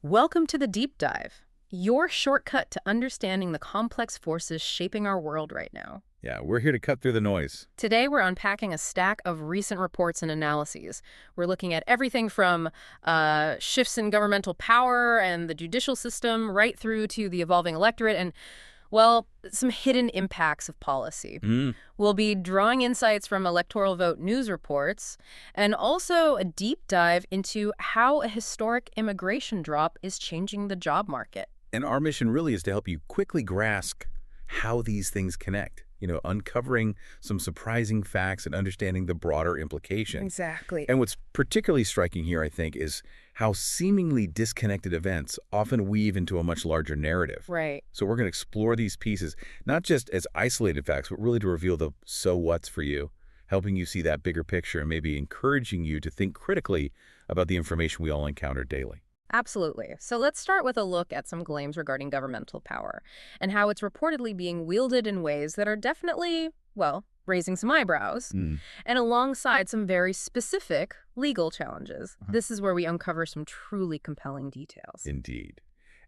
Welcome to the Deep Dive, your shortcut to understanding the complex forces shaping our world right now. Yeah, we're here to cut through the noise. Today, we're unpacking a stack of recent reports and analyses. We're looking at everything from shifts in governmental power and the judicial system right through to the evolving electorate and, well, some hidden impacts of policy. We'll be drawing insights from electoral vote news reports and also a deep dive into how a historic immigration drop is changing the job market. And our mission really is to help you quickly grasp how these things connect. Uncovering some surprising facts and understanding the broader implications. Exactly. And what's particularly striking here, I think, is how seemingly disconnected events often weave into a much larger narrative. Right. So we're going to explore these pieces, not just as isolated facts, but really to reveal the so what's for you, helping you see that bigger picture and maybe encouraging you to think critically about the information we all encounter daily. Absolutely. So let's start with a look at some claims regarding governmental power and how it's reportedly being wielded in ways that are definitely, well, raising some eyebrows, and alongside some very specific legal challenges. This is where we uncover some truly compelling details. Indeed.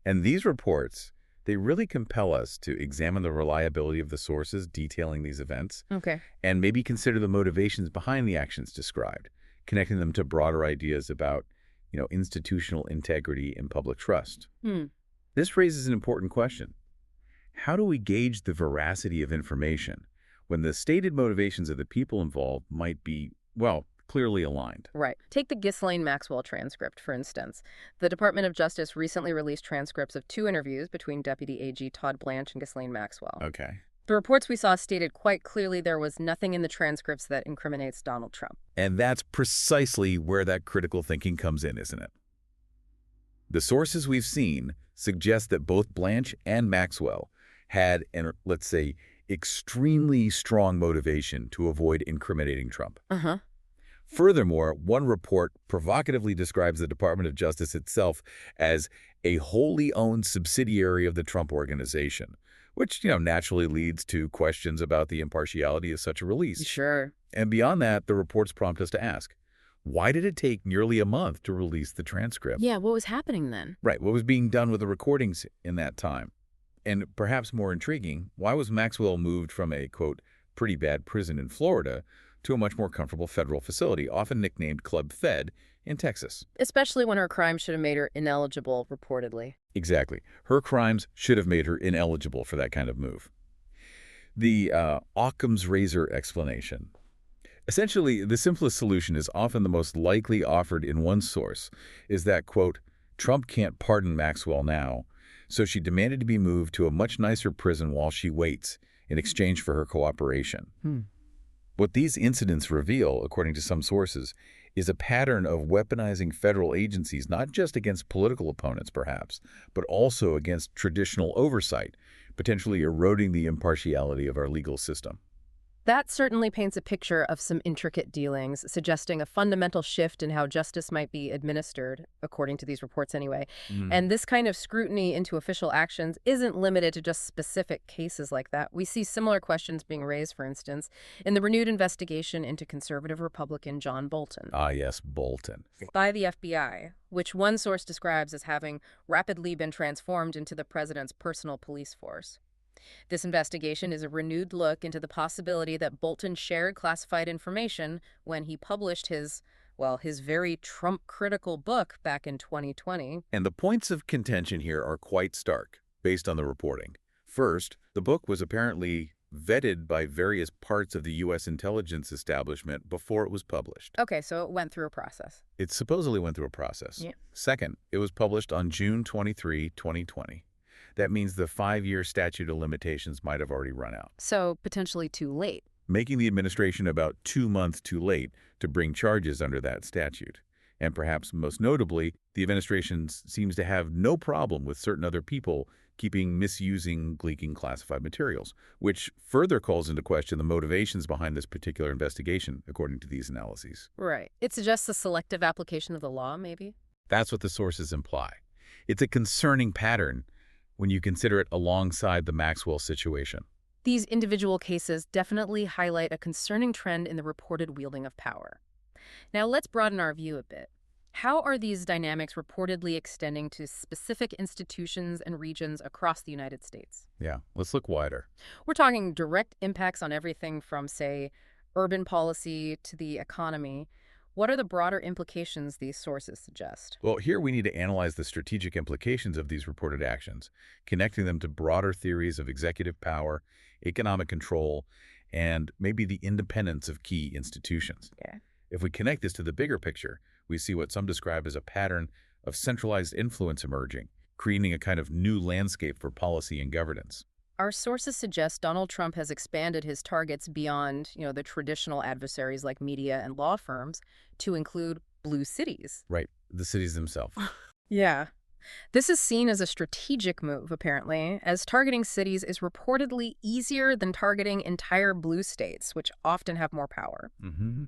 And these reports, they really compel us to examine the reliability of the sources detailing these events. Okay. And maybe consider the motivations behind the actions described, connecting them to broader ideas about institutional integrity and public trust. This raises an important question. How do we gauge the veracity of information when the stated motivations of the people involved might be, well, clearly aligned? Right. Take the Ghislaine Maxwell transcript, for instance. The Department of Justice recently released transcripts of 2 interviews between Deputy AG Todd Blanche and Ghislaine Maxwell. Okay. The reports we saw stated quite clearly there was nothing in the transcripts that incriminates Donald Trump. And that's precisely where that critical thinking comes in, isn't it? The sources we've seen suggest that both Blanche and Maxwell had an, let's say, extremely strong motivation to avoid incriminating Trump. Furthermore, one report provocatively describes the Department of Justice itself as a wholly owned subsidiary of the Trump Organization, which, naturally leads to questions about the impartiality of such a release. Sure. And beyond that, the reports prompt us to ask, why did it take nearly a month to release the transcript? Yeah, what was happening then? Right, what was being done with the recordings in that time? And perhaps more intriguing, why was Maxwell moved from a, quote, pretty bad prison in Florida to a much more comfortable federal facility, often nicknamed Club Fed, in Texas? Especially when her crime should have made her ineligible, reportedly. Exactly. Her crimes should have made her ineligible for that kind of move. The Occam's razor explanation. Essentially, the simplest solution is often the most likely offered in one source, is that, quote, Trump can't pardon Maxwell now, so she demanded to be moved to a much nicer prison while she waits in exchange for her cooperation. What these incidents reveal, according to some sources, is a pattern of weaponizing federal agencies not just against political opponents, perhaps, but also against traditional oversight, potentially eroding the impartiality of our legal system. That certainly paints a picture of some intricate dealings, suggesting a fundamental shift in how justice might be administered, according to these reports anyway. And this kind of scrutiny into official actions isn't limited to just specific cases like that. We see similar questions being raised, for instance, in the renewed investigation into conservative Republican John Bolton. Ah, yes, Bolton. By the FBI, which one source describes as having rapidly been transformed into the president's personal police force. This investigation is a renewed look into the possibility that Bolton shared classified information when he published his very Trump-critical book back in 2020. And the points of contention here are quite stark, based on the reporting. First, the book was apparently vetted by various parts of the U.S. intelligence establishment before it was published. Okay, so it went through a process. It supposedly went through a process. Yeah. Second, it was published on June 23, 2020. That means the 5-year statute of limitations might have already run out. So potentially too late. Making the administration about 2 months too late to bring charges under that statute. And perhaps most notably, the administration seems to have no problem with certain other people misusing, leaking classified materials, which further calls into question the motivations behind this particular investigation, according to these analyses. Right. It suggests a selective application of the law, maybe? That's what the sources imply. It's a concerning pattern when you consider it alongside the Maxwell situation. These individual cases definitely highlight a concerning trend in the reported wielding of power. Now let's broaden our view a bit. How are these dynamics reportedly extending to specific institutions and regions across the United States? Yeah, let's look wider. We're talking direct impacts on everything from, say, urban policy to the economy. What are the broader implications these sources suggest? Well, here we need to analyze the strategic implications of these reported actions, connecting them to broader theories of executive power, economic control, and maybe the independence of key institutions. Yeah. If we connect this to the bigger picture, we see what some describe as a pattern of centralized influence emerging, creating a kind of new landscape for policy and governance. Our sources suggest Donald Trump has expanded his targets beyond, the traditional adversaries like media and law firms to include blue cities. Right, the cities themselves. Yeah. This is seen as a strategic move, apparently, as targeting cities is reportedly easier than targeting entire blue states, which often have more power. hmm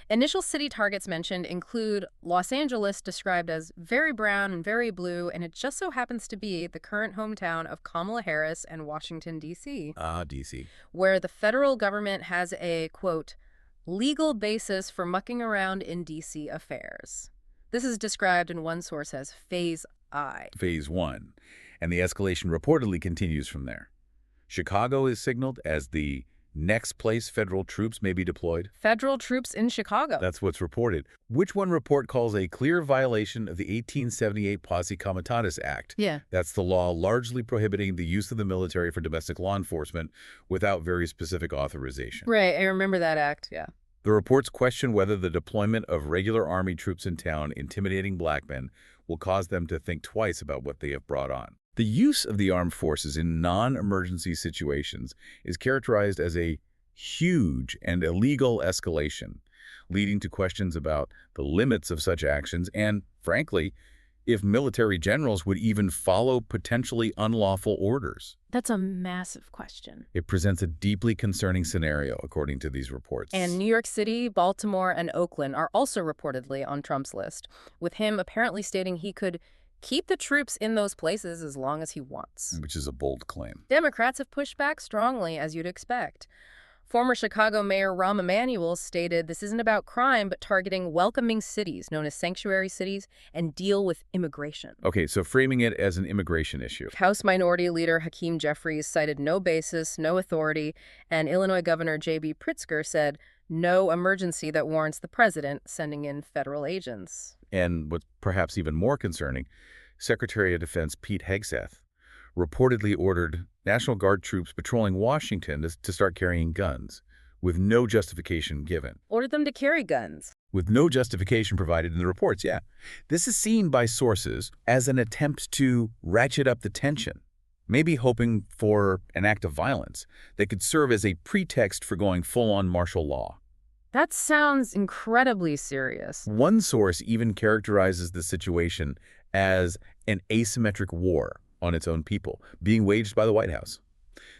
Initial city targets mentioned include Los Angeles, described as very brown and very blue, and it just so happens to be the current hometown of Kamala Harris and Washington, D.C., D.C. where the federal government has a, quote, legal basis for mucking around in D.C. affairs. This is described in one source as Phase I. Phase 1. And the escalation reportedly continues from there. Chicago is signaled as the next place federal troops may be deployed. Federal troops in Chicago. That's what's reported. Which one report calls a clear violation of the 1878 Posse Comitatus Act. Yeah. That's the law largely prohibiting the use of the military for domestic law enforcement without very specific authorization. Right, I remember that act, yeah. The reports question whether the deployment of regular Army troops in town intimidating black men will cause them to think twice about what they have brought on. The use of the armed forces in non-emergency situations is characterized as a huge and illegal escalation, leading to questions about the limits of such actions and, frankly, if military generals would even follow potentially unlawful orders. That's a massive question. It presents a deeply concerning scenario, according to these reports. And New York City, Baltimore, and Oakland are also reportedly on Trump's list, with him apparently stating he could keep the troops in those places as long as he wants. Which is a bold claim. Democrats have pushed back strongly, as you'd expect. Former Chicago Mayor Rahm Emanuel stated this isn't about crime, but targeting welcoming cities, known as sanctuary cities, and deal with immigration. Okay, so framing it as an immigration issue. House Minority Leader Hakeem Jeffries cited no basis, no authority, and Illinois Governor J.B. Pritzker said no emergency that warrants the president sending in federal agents. And what's perhaps even more concerning, Secretary of Defense Pete Hegseth reportedly ordered National Guard troops patrolling Washington to start carrying guns, with no justification given. Ordered them to carry guns. With no justification provided in the reports, yeah. This is seen by sources as an attempt to ratchet up the tension, maybe hoping for an act of violence that could serve as a pretext for going full-on martial law. That sounds incredibly serious. One source even characterizes the situation as an asymmetric war on its own people, being waged by the White House.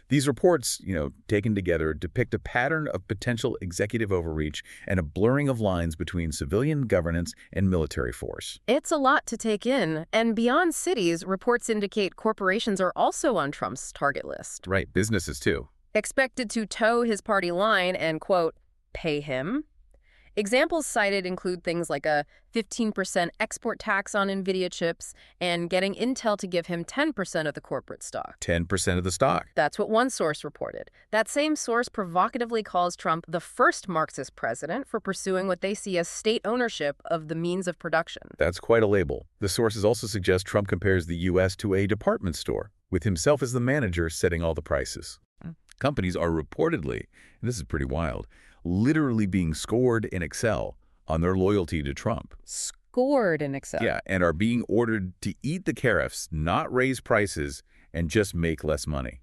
These reports, taken together, depict a pattern of potential executive overreach and a blurring of lines between civilian governance and military force. It's a lot to take in, and beyond cities, reports indicate corporations are also on Trump's target list. Right, businesses too. Expected to toe his party line and, quote, pay him. Examples cited include things like a 15% export tax on NVIDIA chips and getting Intel to give him 10% of the corporate stock. 10% of the stock. That's what one source reported. That same source provocatively calls Trump the first Marxist president for pursuing what they see as state ownership of the means of production. That's quite a label. The sources also suggest Trump compares the U.S. to a department store, with himself as the manager setting all the prices. Companies are reportedly, and this is pretty wild, literally being scored in Excel on their loyalty to Trump. Scored in Excel. Yeah, and are being ordered to eat the tariffs, not raise prices, and just make less money.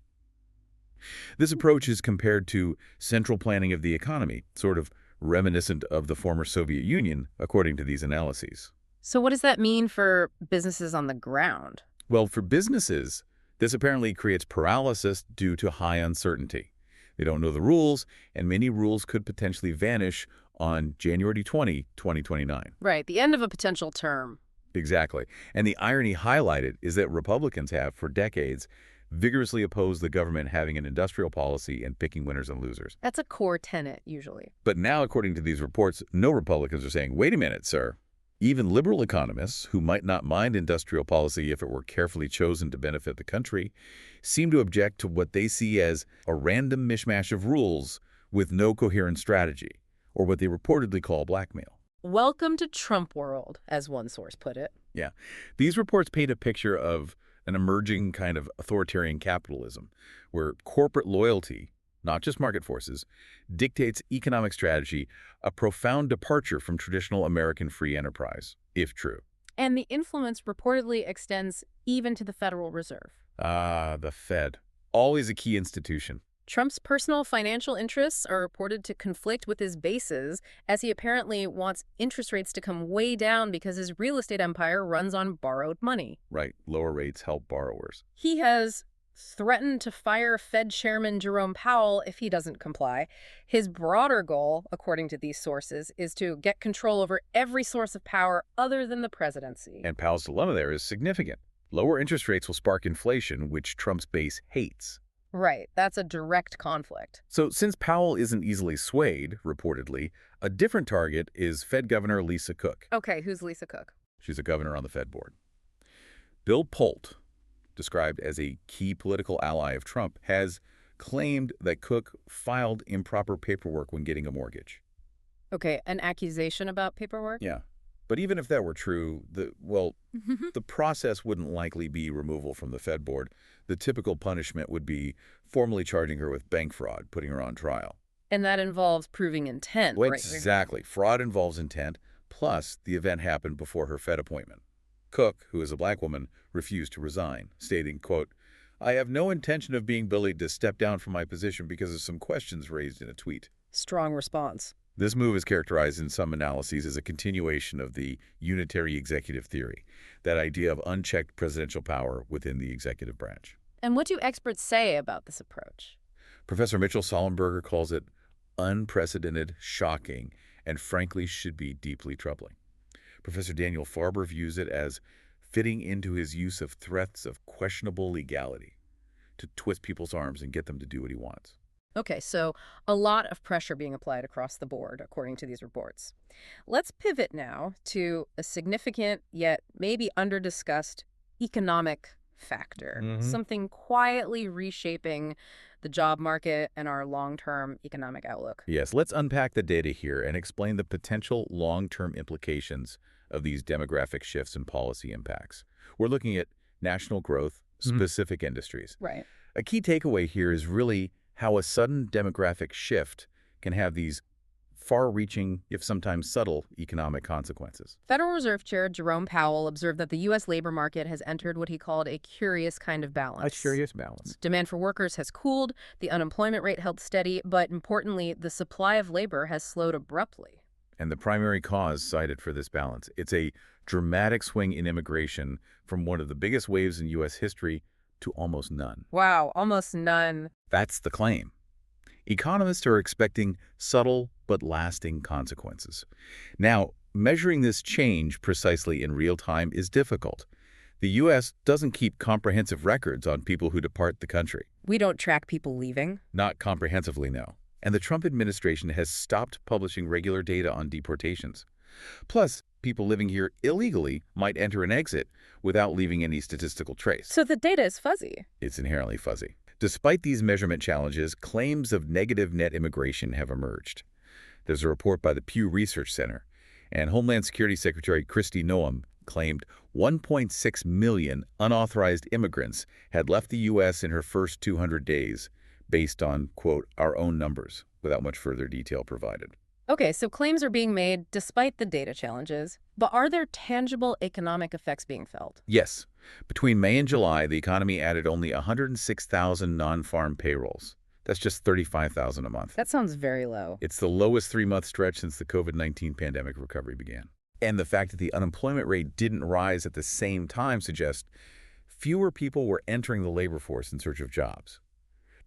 This approach is compared to central planning of the economy, sort of reminiscent of the former Soviet Union, according to these analyses. So what does that mean for businesses on the ground? Well, for businesses, this apparently creates paralysis due to high uncertainty. They don't know the rules, and many rules could potentially vanish on January 20, 2029. Right, the end of a potential term. Exactly. And the irony highlighted is that Republicans have, for decades, vigorously opposed the government having an industrial policy and picking winners and losers. That's a core tenet, usually. But now, according to these reports, no Republicans are saying, wait a minute, sir. Even liberal economists, who might not mind industrial policy if it were carefully chosen to benefit the country, seem to object to what they see as a random mishmash of rules with no coherent strategy, or what they reportedly call blackmail. Welcome to Trump world, as one source put it. Yeah. These reports paint a picture of an emerging kind of authoritarian capitalism, where corporate loyalty, not just market forces, dictates economic strategy, a profound departure from traditional American free enterprise, if true. And the influence reportedly extends even to the Federal Reserve. Ah, the Fed. Always a key institution. Trump's personal financial interests are reported to conflict with his bases, as he apparently wants interest rates to come way down because his real estate empire runs on borrowed money. Right. Lower rates help borrowers. He has threatened to fire Fed Chairman Jerome Powell if he doesn't comply. His broader goal, according to these sources, is to get control over every source of power other than the presidency. And Powell's dilemma there is significant. Lower interest rates will spark inflation, which Trump's base hates. Right, that's a direct conflict. So since Powell isn't easily swayed, reportedly, a different target is Fed Governor Lisa Cook. Okay, who's Lisa Cook? She's a governor on the Fed board. Bill Polt, described as a key political ally of Trump, has claimed that Cook filed improper paperwork when getting a mortgage. Okay, an accusation about paperwork? Yeah. But even if that were true, the process wouldn't likely be removal from the Fed board. The typical punishment would be formally charging her with bank fraud, putting her on trial. And that involves proving intent, Well, right? exactly. Fraud involves intent, plus the event happened before her Fed appointment. Cook, who is a black woman, refused to resign, stating, quote, "I have no intention of being bullied to step down from my position because of some questions raised in a tweet." Strong response. This move is characterized in some analyses as a continuation of the unitary executive theory, that idea of unchecked presidential power within the executive branch. And what do experts say about this approach? Professor Mitchell Sollenberger calls it unprecedented, shocking, and frankly should be deeply troubling. Professor Daniel Farber views it as fitting into his use of threats of questionable legality to twist people's arms and get them to do what he wants. Okay, so a lot of pressure being applied across the board, according to these reports. Let's pivot now to a significant yet maybe under-discussed economic factor, something quietly reshaping the job market and our long-term economic outlook. Yes, let's unpack the data here and explain the potential long-term implications of these demographic shifts and policy impacts. We're looking at national growth, specific industries. Right. A key takeaway here is really how a sudden demographic shift can have these far-reaching, if sometimes subtle, economic consequences. Federal Reserve Chair Jerome Powell observed that the U.S. labor market has entered what he called a curious kind of balance. A curious balance. Demand for workers has cooled, the unemployment rate held steady, but importantly, the supply of labor has slowed abruptly. And the primary cause cited for this balance, it's a dramatic swing in immigration from one of the biggest waves in U.S. history to almost none. Wow, almost none. That's the claim. Economists are expecting subtle but lasting consequences. Now, measuring this change precisely in real time is difficult. The U.S. doesn't keep comprehensive records on people who depart the country. We don't track people leaving. Not comprehensively, no. And the Trump administration has stopped publishing regular data on deportations. Plus, people living here illegally might enter and exit without leaving any statistical trace. So the data is fuzzy. It's inherently fuzzy. Despite these measurement challenges, claims of negative net immigration have emerged. There's a report by the Pew Research Center, and Homeland Security Secretary Kristi Noem claimed 1.6 million unauthorized immigrants had left the U.S. in her first 200 days, based on, quote, our own numbers, without much further detail provided. Okay, so claims are being made despite the data challenges, but are there tangible economic effects being felt? Yes. Between May and July, the economy added only 106,000 non-farm payrolls. That's just 35,000 a month. That sounds very low. It's the lowest three-month stretch since the COVID-19 pandemic recovery began. And the fact that the unemployment rate didn't rise at the same time suggests fewer people were entering the labor force in search of jobs,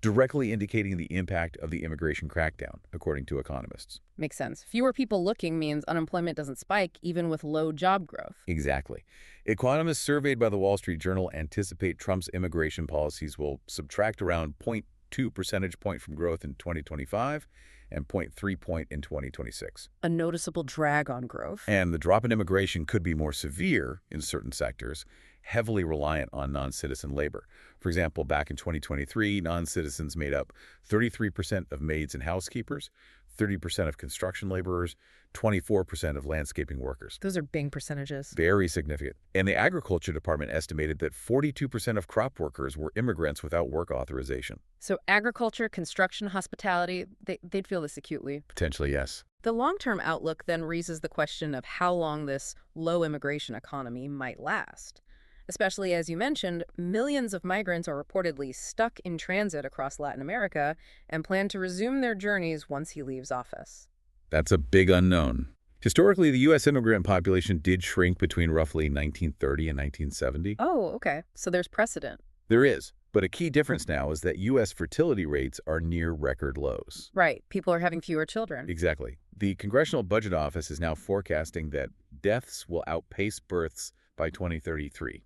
directly indicating the impact of the immigration crackdown, according to economists. Makes sense. Fewer people looking means unemployment doesn't spike, even with low job growth. Exactly. Economists surveyed by the Wall Street Journal anticipate Trump's immigration policies will subtract around 0.2 percentage point from growth in 2025 and 0.3 point in 2026. A noticeable drag on growth. And the drop in immigration could be more severe in certain sectors, heavily reliant on non-citizen labor. For example, back in 2023, non-citizens made up 33% of maids and housekeepers, 30% of construction laborers, 24% of landscaping workers. Those are big percentages. Very significant. And the Agriculture Department estimated that 42% of crop workers were immigrants without work authorization. So agriculture, construction, hospitality, they'd feel this acutely. Potentially, yes. The long-term outlook then raises the question of how long this low immigration economy might last. Especially, as you mentioned, millions of migrants are reportedly stuck in transit across Latin America and plan to resume their journeys once he leaves office. That's a big unknown. Historically, the U.S. immigrant population did shrink between roughly 1930 and 1970. Oh, okay. So there's precedent. There is, but a key difference now is that U.S. fertility rates are near record lows. Right. People are having fewer children. Exactly. The Congressional Budget Office is now forecasting that deaths will outpace births by 2033.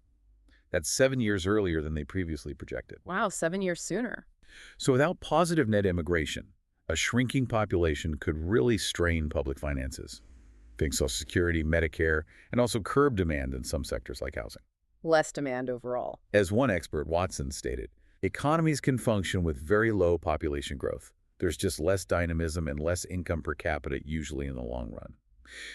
That's 7 years earlier than they previously projected. Wow, 7 years sooner. So without positive net immigration, a shrinking population could really strain public finances. Think Social Security, Medicare, and also curb demand in some sectors like housing. Less demand overall. As one expert, Watson, stated, economies can function with very low population growth. There's just less dynamism and less income per capita usually in the long run.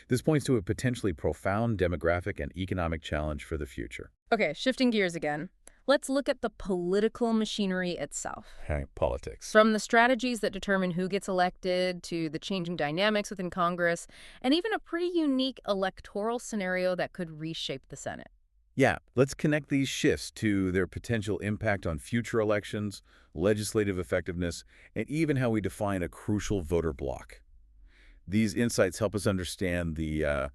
This points to a potentially profound demographic and economic challenge for the future. Okay, shifting gears again. Let's look at the political machinery itself. Okay, politics. From the strategies that determine who gets elected to the changing dynamics within Congress, and even a pretty unique electoral scenario that could reshape the Senate. Yeah, let's connect these shifts to their potential impact on future elections, legislative effectiveness, and even how we define a crucial voter bloc. These insights help us understand the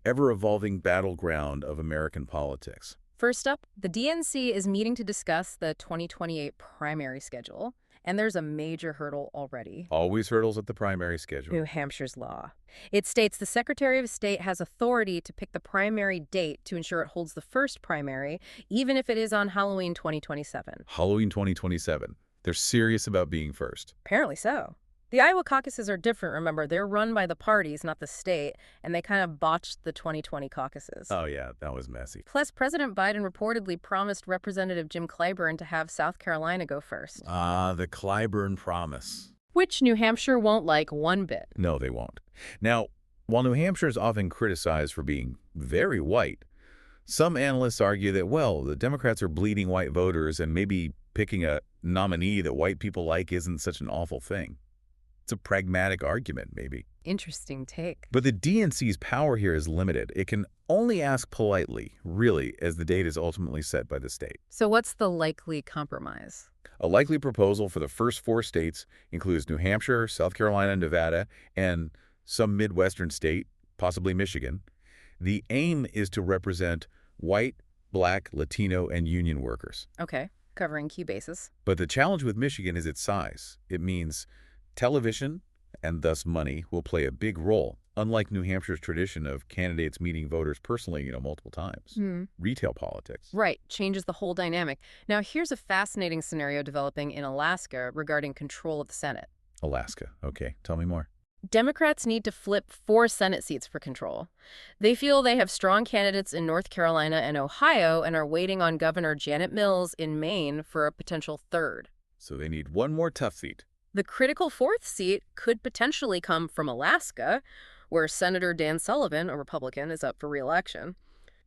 ever-evolving battleground of American politics. First up, the DNC is meeting to discuss the 2028 primary schedule, and there's a major hurdle already. Always hurdles at the primary schedule. New Hampshire's law. It states the Secretary of State has authority to pick the primary date to ensure it holds the first primary, even if it is on Halloween 2027. Halloween 2027. They're serious about being first. Apparently so. The Iowa caucuses are different, remember. They're run by the parties, not the state, and they kind of botched the 2020 caucuses. Oh, yeah, that was messy. Plus, President Biden reportedly promised Representative Jim Clyburn to have South Carolina go first. The Clyburn promise. Which New Hampshire won't like one bit. No, they won't. Now, while New Hampshire is often criticized for being very white, some analysts argue that, well, the Democrats are bleeding white voters and maybe picking a nominee that white people like isn't such an awful thing. It's a pragmatic argument, maybe. Interesting take. But the DNC's power here is limited. It can only ask politely, really, as the date is ultimately set by the state. So what's the likely compromise? A likely proposal for the first 4 states includes New Hampshire, South Carolina, Nevada, and some Midwestern state, possibly Michigan. The aim is to represent white, black, Latino, and union workers. Okay, covering key bases. But the challenge with Michigan is its size. It means television, and thus money, will play a big role, unlike New Hampshire's tradition of candidates meeting voters personally, multiple times. Retail politics. Right, changes the whole dynamic. Now, here's a fascinating scenario developing in Alaska regarding control of the Senate. Alaska. Okay, tell me more. Democrats need to flip 4 Senate seats for control. They feel they have strong candidates in North Carolina and Ohio and are waiting on Governor Janet Mills in Maine for a potential 3rd. So they need one more tough seat. The critical 4th seat could potentially come from Alaska, where Senator Dan Sullivan, a Republican, is up for re-election.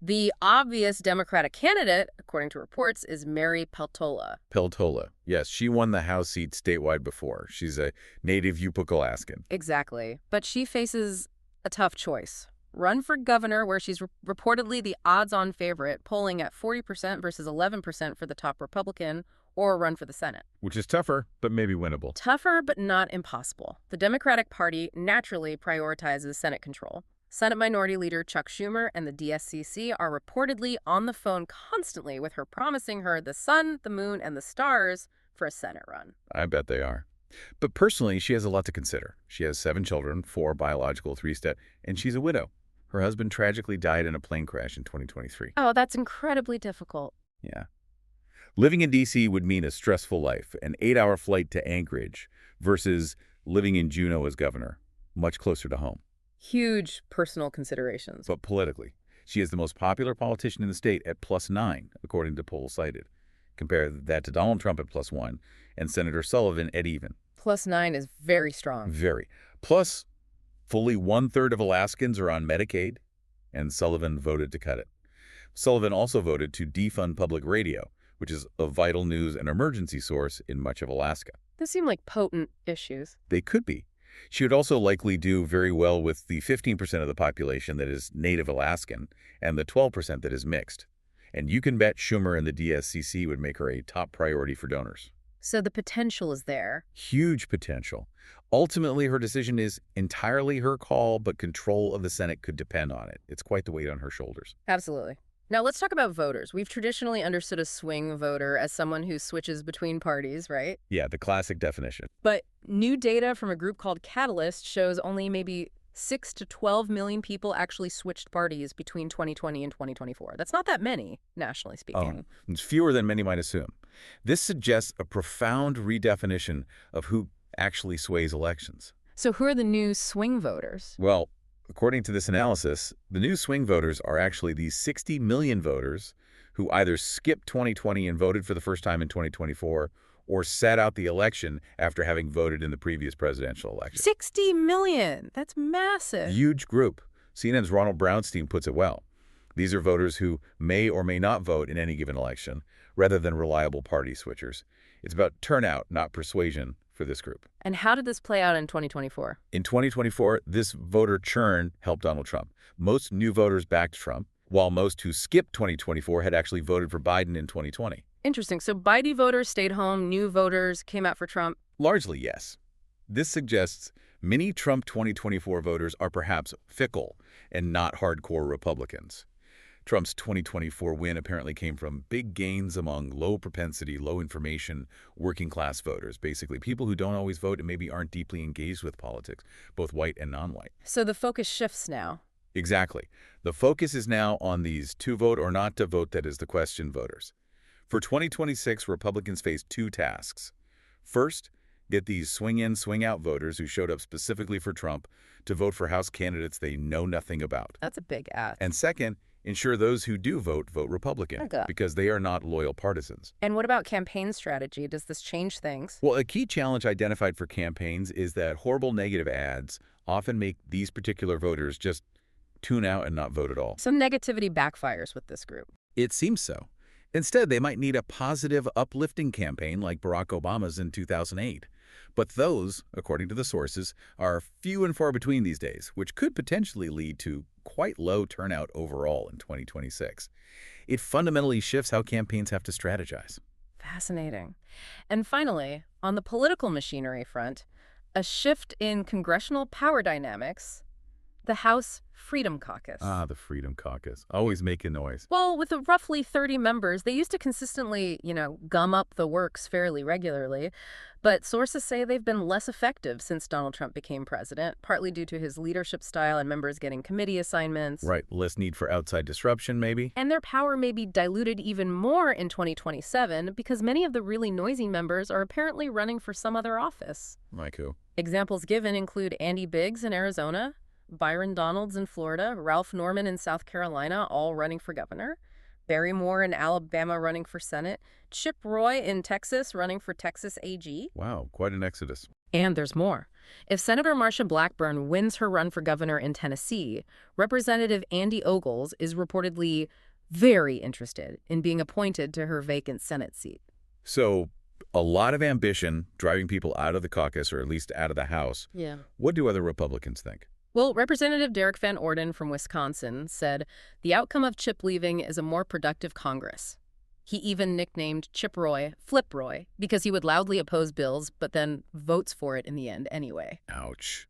The obvious Democratic candidate, according to reports, is Mary Peltola. Peltola. Yes, she won the House seat statewide before. She's a native Yupik Alaskan. Exactly. But she faces a tough choice. Run for governor, where she's reportedly the odds-on favorite, polling at 40% versus 11% for the top Republican, or run for the Senate. Which is tougher, but maybe winnable. Tougher, but not impossible. The Democratic Party naturally prioritizes Senate control. Senate Minority Leader Chuck Schumer and the DSCC are reportedly on the phone constantly with her, promising her the sun, the moon, and the stars for a Senate run. I bet they are. But personally, she has a lot to consider. She has 7 children, 4 biological, 3 step, and she's a widow. Her husband tragically died in a plane crash in 2023. Oh, that's incredibly difficult. Yeah. Living in D.C. would mean a stressful life, an 8-hour flight to Anchorage, versus living in Juneau as governor, much closer to home. Huge personal considerations. But politically, she is the most popular politician in the state at +9, according to polls cited. Compare that to Donald Trump at +1 and Senator Sullivan at even. +9 is very strong. Very. Plus, fully 1/3 of Alaskans are on Medicaid, and Sullivan voted to cut it. Sullivan also voted to defund public radio, which is a vital news and emergency source in much of Alaska. Those seem like potent issues. They could be. She would also likely do very well with the 15% of the population that is native Alaskan and the 12% that is mixed. And you can bet Schumer and the DSCC would make her a top priority for donors. So the potential is there. Huge potential. Ultimately, her decision is entirely her call, but control of the Senate could depend on it. It's quite the weight on her shoulders. Absolutely. Now let's talk about voters. We've traditionally understood a swing voter as someone who switches between parties, right? Yeah, the classic definition. But new data from a group called Catalyst shows only maybe 6 to 12 million people actually switched parties between 2020 and 2024. That's not that many, nationally speaking. Oh, it's fewer than many might assume. This suggests a profound redefinition of who actually sways elections. So who are the new swing voters? Well, according to this analysis, the new swing voters are actually these 60 million voters who either skipped 2020 and voted for the first time in 2024 or sat out the election after having voted in the previous presidential election. 60 million! That's massive. Huge group. CNN's Ronald Brownstein puts it well. These are voters who may or may not vote in any given election, rather than reliable party switchers. It's about turnout, not persuasion, for this group. And how did this play out in 2024? In 2024, this voter churn helped Donald Trump. Most new voters backed Trump, while most who skipped 2024 had actually voted for Biden in 2020. Interesting. So Biden voters stayed home, new voters came out for Trump? Largely, yes. This suggests many Trump 2024 voters are perhaps fickle and not hardcore Republicans. Trump's 2024 win apparently came from big gains among low-propensity, low-information, working-class voters, basically people who don't always vote and maybe aren't deeply engaged with politics, both white and non-white. So the focus shifts now. Exactly. The focus is now on these to vote or not to vote, that is the question, voters. For 2026, Republicans face two tasks. First, get these swing-in, swing-out voters who showed up specifically for Trump to vote for House candidates they know nothing about. That's a big ask. And second, ensure those who do vote Republican, because they are not loyal partisans. And what about campaign strategy? Does this change things? Well, a key challenge identified for campaigns is that horrible negative ads often make these particular voters just tune out and not vote at all. So negativity backfires with this group. It seems so. Instead, they might need a positive, uplifting campaign like Barack Obama's in 2008. But those, according to the sources, are few and far between these days, which could potentially lead to quite low turnout overall in 2026. It fundamentally shifts how campaigns have to strategize. Fascinating. And finally, on the political machinery front, a shift in congressional power dynamics, the House Freedom Caucus. Ah, the Freedom Caucus. Always making noise. Well, with the roughly 30 members, they used to consistently, gum up the works fairly regularly. But sources say they've been less effective since Donald Trump became president, partly due to his leadership style and members getting committee assignments. Right. Less need for outside disruption, maybe? And their power may be diluted even more in 2027 because many of the really noisy members are apparently running for some other office. Like who? Examples given include Andy Biggs in Arizona, Byron Donalds in Florida, Ralph Norman in South Carolina, all running for governor, Barry Moore in Alabama running for Senate, Chip Roy in Texas running for Texas AG. Wow, quite an exodus. And there's more. If Senator Marsha Blackburn wins her run for governor in Tennessee, Representative Andy Ogles is reportedly very interested in being appointed to her vacant Senate seat. So, a lot of ambition driving people out of the caucus, or at least out of the House. Yeah. What do other Republicans think? Well, Representative Derek Van Orden from Wisconsin said the outcome of Chip leaving is a more productive Congress. He even nicknamed Chip Roy Flip Roy because he would loudly oppose bills but then votes for it in the end anyway. Ouch.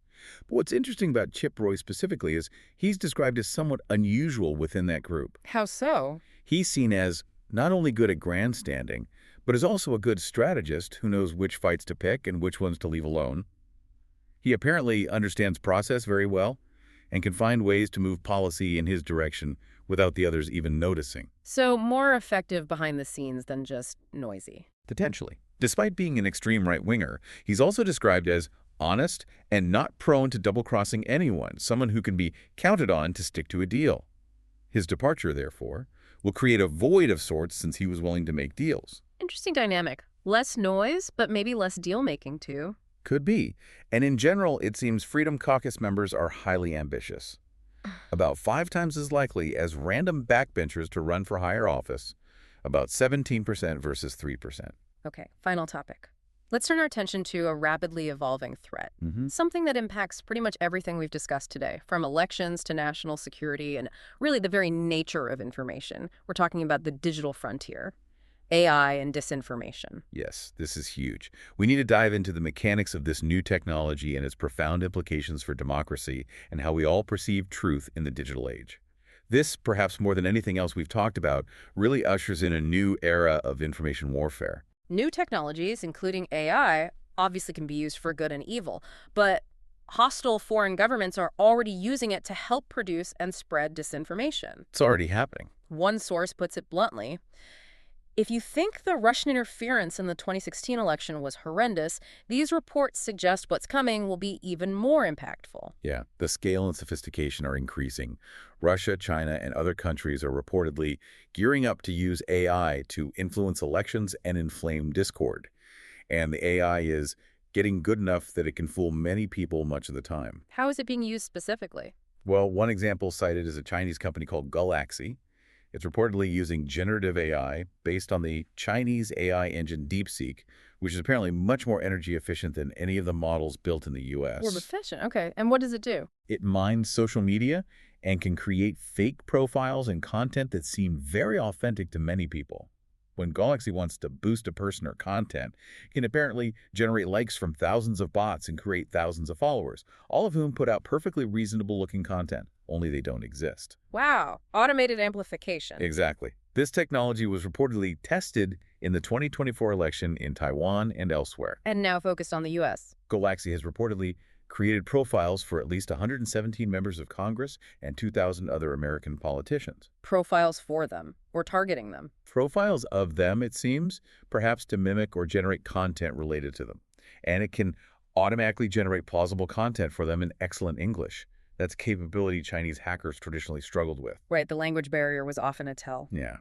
But what's interesting about Chip Roy specifically is he's described as somewhat unusual within that group. How so? He's seen as not only good at grandstanding, but is also a good strategist who knows which fights to pick and which ones to leave alone. He apparently understands process very well and can find ways to move policy in his direction without the others even noticing. So more effective behind the scenes than just noisy. Potentially. Despite being an extreme right-winger, he's also described as honest, and not prone to double-crossing anyone, someone who can be counted on to stick to a deal. His departure, therefore, will create a void of sorts since he was willing to make deals. Interesting dynamic. Less noise, but maybe less deal-making, too. Could be. And in general, it seems Freedom Caucus members are highly ambitious. About 5 times as likely as random backbenchers to run for higher office, about 17% versus 3%. Okay, final topic. Let's turn our attention to a rapidly evolving threat, something that impacts pretty much everything we've discussed today, from elections to national security and really the very nature of information. We're talking about the digital frontier, AI and disinformation. Yes, this is huge. We need to dive into the mechanics of this new technology and its profound implications for democracy and how we all perceive truth in the digital age. This, perhaps more than anything else we've talked about, really ushers in a new era of information warfare. New technologies, including AI, obviously can be used for good and evil, but hostile foreign governments are already using it to help produce and spread disinformation. It's already happening. One source puts it bluntly: if you think the Russian interference in the 2016 election was horrendous, these reports suggest what's coming will be even more impactful. Yeah, the scale and sophistication are increasing. Russia, China, and other countries are reportedly gearing up to use AI to influence elections and inflame discord. And the AI is getting good enough that it can fool many people much of the time. How is it being used specifically? Well, one example cited is a Chinese company called Galaxy. It's reportedly using generative AI based on the Chinese AI engine DeepSeek, which is apparently much more energy efficient than any of the models built in the U.S. More efficient, okay. And what does it do? It mines social media and can create fake profiles and content that seem very authentic to many people. When Galaxy wants to boost a person or content, it can apparently generate likes from thousands of bots and create thousands of followers, all of whom put out perfectly reasonable-looking content, only they don't exist. Wow, automated amplification. Exactly. This technology was reportedly tested in the 2024 election in Taiwan and elsewhere. And now focused on the U.S. Galaxy has reportedly created profiles for at least 117 members of Congress and 2,000 other American politicians. Profiles for them, or targeting them. Profiles of them, it seems, perhaps to mimic or generate content related to them. And it can automatically generate plausible content for them in excellent English. That's a capability Chinese hackers traditionally struggled with. Right, the language barrier was often a tell. Yeah.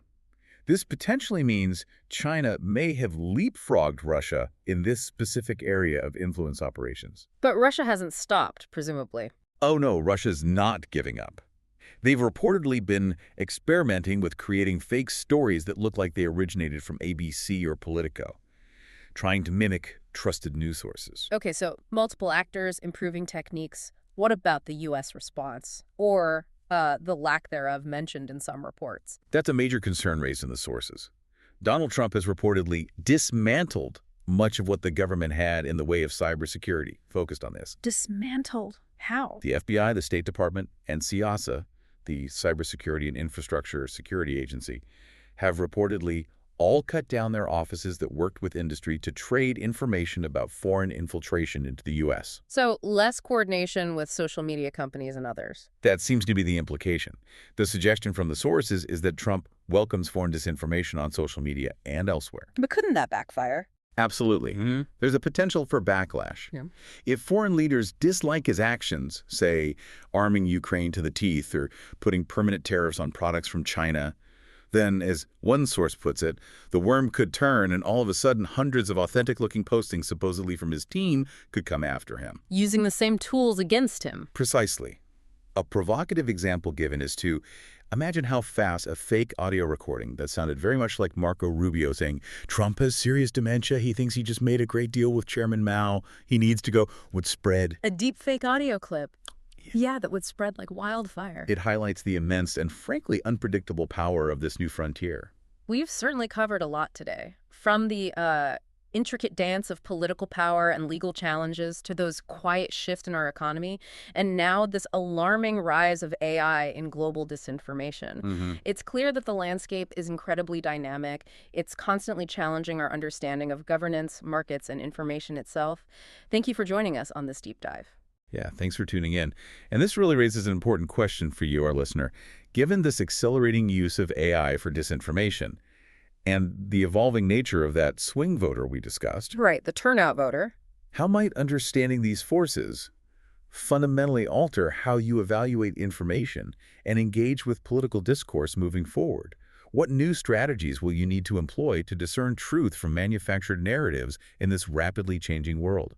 This potentially means China may have leapfrogged Russia in this specific area of influence operations. But Russia hasn't stopped, presumably. Oh no, Russia's not giving up. They've reportedly been experimenting with creating fake stories that look like they originated from ABC or Politico, trying to mimic trusted news sources. Okay, so multiple actors, improving techniques. What about the U.S. response? Or the lack thereof mentioned in some reports? That's a major concern raised in the sources. Donald Trump has reportedly dismantled much of what the government had in the way of cybersecurity focused on this. Dismantled? How? The FBI, the State Department, and CISA, the Cybersecurity and Infrastructure Security Agency, have reportedly all cut down their offices that worked with industry to trade information about foreign infiltration into the U.S. So less coordination with social media companies and others. That seems to be the implication. The suggestion from the sources is that Trump welcomes foreign disinformation on social media and elsewhere. But couldn't that backfire? Absolutely. There's a potential for backlash. Yeah. If foreign leaders dislike his actions, say arming Ukraine to the teeth or putting permanent tariffs on products from China, then, as one source puts it, the worm could turn and all of a sudden hundreds of authentic-looking postings supposedly from his team could come after him. Using the same tools against him. Precisely. A provocative example given is to imagine how fast a fake audio recording that sounded very much like Marco Rubio saying, "Trump has serious dementia, he thinks he just made a great deal with Chairman Mao, he needs to go," would spread. A deep fake audio clip. Yeah, that would spread like wildfire. It highlights the immense and frankly unpredictable power of this new frontier. We've certainly covered a lot today. From the intricate dance of political power and legal challenges to those quiet shifts in our economy, and now this alarming rise of AI in global disinformation. It's clear that the landscape is incredibly dynamic. It's constantly challenging our understanding of governance, markets, and information itself. Thank you for joining us on this deep dive. Yeah, thanks for tuning in. And this really raises an important question for you, our listener. Given this accelerating use of AI for disinformation and the evolving nature of that swing voter we discussed, Right, the turnout voter. How might understanding these forces fundamentally alter how you evaluate information and engage with political discourse moving forward? What new strategies will you need to employ to discern truth from manufactured narratives in this rapidly changing world?